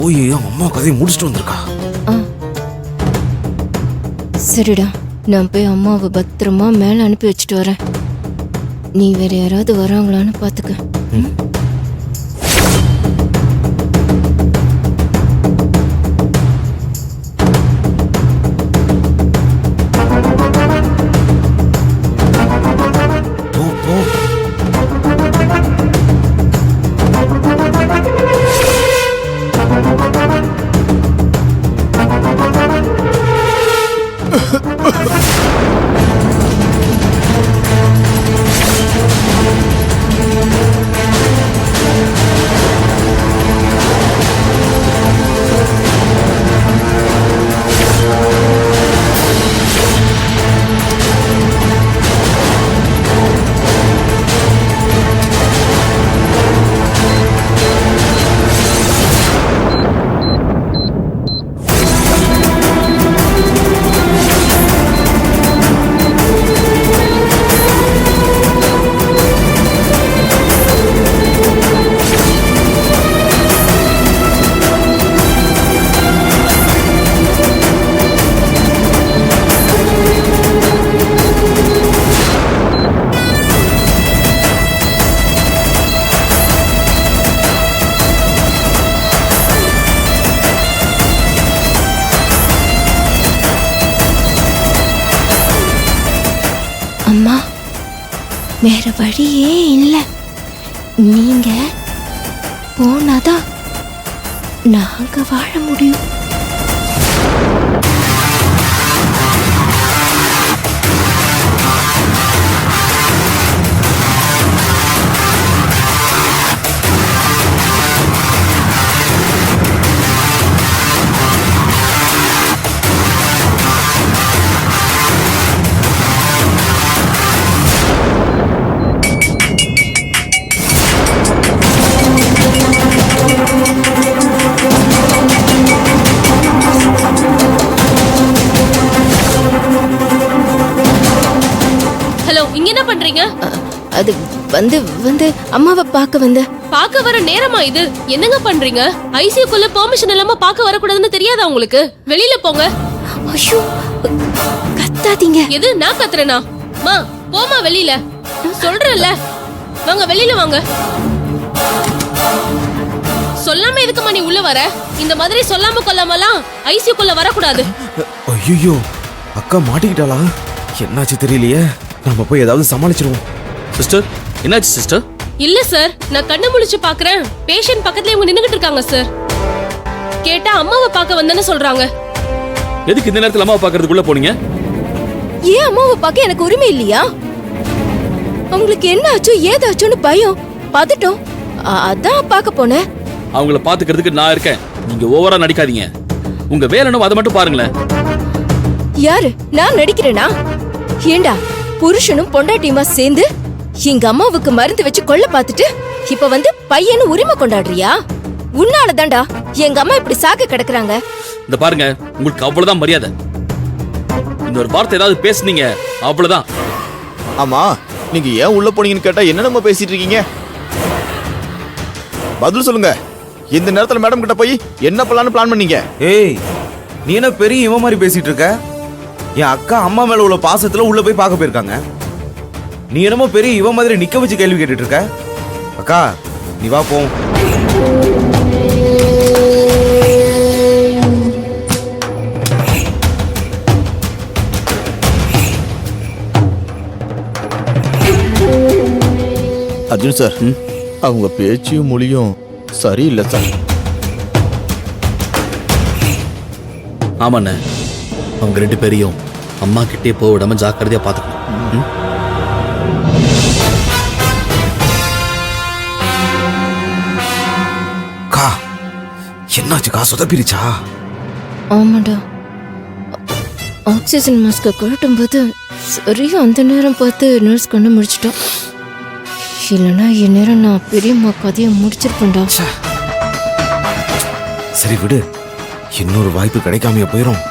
ஓய் அம்மா கதையை முடிச்சுட்டு வந்திருக்கா. சரிடா, நான் போய் அம்மாவை பத்திரமா மேல அனுப்பி வச்சுட்டு வரேன். நீ வேற யாராவது வராங்களான்னு பாத்துக்க. அம்மா, வேற வழியே இல்லை. நீங்க போனாதான் நாங்க வாழ முடியும். அது வந்து வந்து அம்மாவை பார்க்க வந்த. பார்க்க வர நேரமா இது? என்னங்க பண்றீங்க? ஐசியூக்குள்ள பெர்மிஷன் இல்லாம பார்க்க வரக்கூடாதுன்னு தெரியாதா உங்களுக்கு? வெளியில போங்க. ஐயோ, கத்தாதீங்க. எது நான் கத்துறேனா? மா போமா வெளியில. சொல்றேன்ல, வாங்க வெளியில வாங்க. சொல்லாம எதுக்குமா நீ உள்ள வர? இந்த மாதிரி சொல்லாம கொல்லாமலாம் ஐசியூக்குள்ள வரக்கூடாது. ஐயோ, அக்கா மாட்டிக்கிட்டாளா? என்னாச்சு தெரியலையே. நம்ம போய் ஏதாவது சமாளிச்சிருவோம். சிஸ்டர், என்னாச்சு சிஸ்டர்? இல்ல சார், நான் கண்ணு முழிச்சு பாக்குறேன். பேஷண்ட் பக்கத்துல இவங்க நின்னுகிட்டு இருக்காங்க சார். கேட்டா அம்மாவை பார்க்க வந்தேன்னு சொல்றாங்க. எதுக்கு இந்த நேரத்துல அம்மாவை பார்க்கறதுக்குள்ள போனீங்க? ஏன் அம்மாவை பார்க்க எனக்கு உரிமை இல்லையா? அவங்களுக்கு என்ன ஆச்சோ ஏதாச்சோன்னு பயம், பதட்டம், அதான் பார்க்க போனேன். அவங்கள பாத்துக்கிறதுக்கு நான் இருக்கேன். நீங்க ஓவரா நடிக்காதீங்க. உங்க வேலைனோ அதை மட்டும் பாருங்களேன். யாரு? நான் நடிக்கிறேனா? ஏண்டா, புருஷனும் பொண்டாட்டியுமா சேர்ந்து எங்க அம்மாவுக்கு மருந்து வச்சு கொல்ல பாத்துட்டு இப்ப வந்து பையனு உரிமை கொண்டாடுறியா? உன்னாலதான்டா எங்க அம்மா இப்படி சாக கிடக்குறாங்க. இந்த பாருங்க, உங்களுக்கு அவ்வளவுதான் மரியாதை. இன்னொரு வார்த்தை ஏதாவது பேசுனீங்க அவ்வளவுதான். ஆமா, நீங்க ஏன் உள்ள போனீங்கன்னு கேட்டா என்ன நம்ம பேசிட்டு இருக்கீங்க? பதில் சொல்லுங்க. இந்த நேரத்துல மேடம் கிட்ட போய் என்ன பிளான் பண்ணீங்க? ஏய், நீ என்ன பெரிய இவன் மாதிரி பேசிட்டு இருக்க? என் அக்கா அம்மா மேல உள்ள பாசத்துல உள்ள போய் பார்க்க போயிருக்காங்க. நீ என்னமோ பெரிய இவன் மாதிரி நிக்க வச்சு கேள்வி கேட்டுட்டு இருக்க. அக்கா, நீ வா போவோம். அர்ஜுன் சார், அவங்க பேச்சியும் மொழியும் சரியில்லை சார். ஆமாண்ணே, அவங்க ரெண்டு பேரையும் அம்மா கிட்டே போக விடாம ஜாக்கிரதையா பாத்துக்கணும். கா, என்னாச்சுக்கா? சொதப்பிருச்சா? ஆமாடா, ஆக்சிஜன் மாஸ்க கழட்டும் போது சரியா அந்த நேரம் பார்த்து நர்ஸ் கண்ணு முடிச்சிட்டோம். இல்லைன்னா இந்நேரம் நான் பெரியம்மா கதையை முடிச்சிருப்பேன்டா. சரி விடு, இன்னொரு வாய்ப்பு கிடைக்காமையா போயிரும்.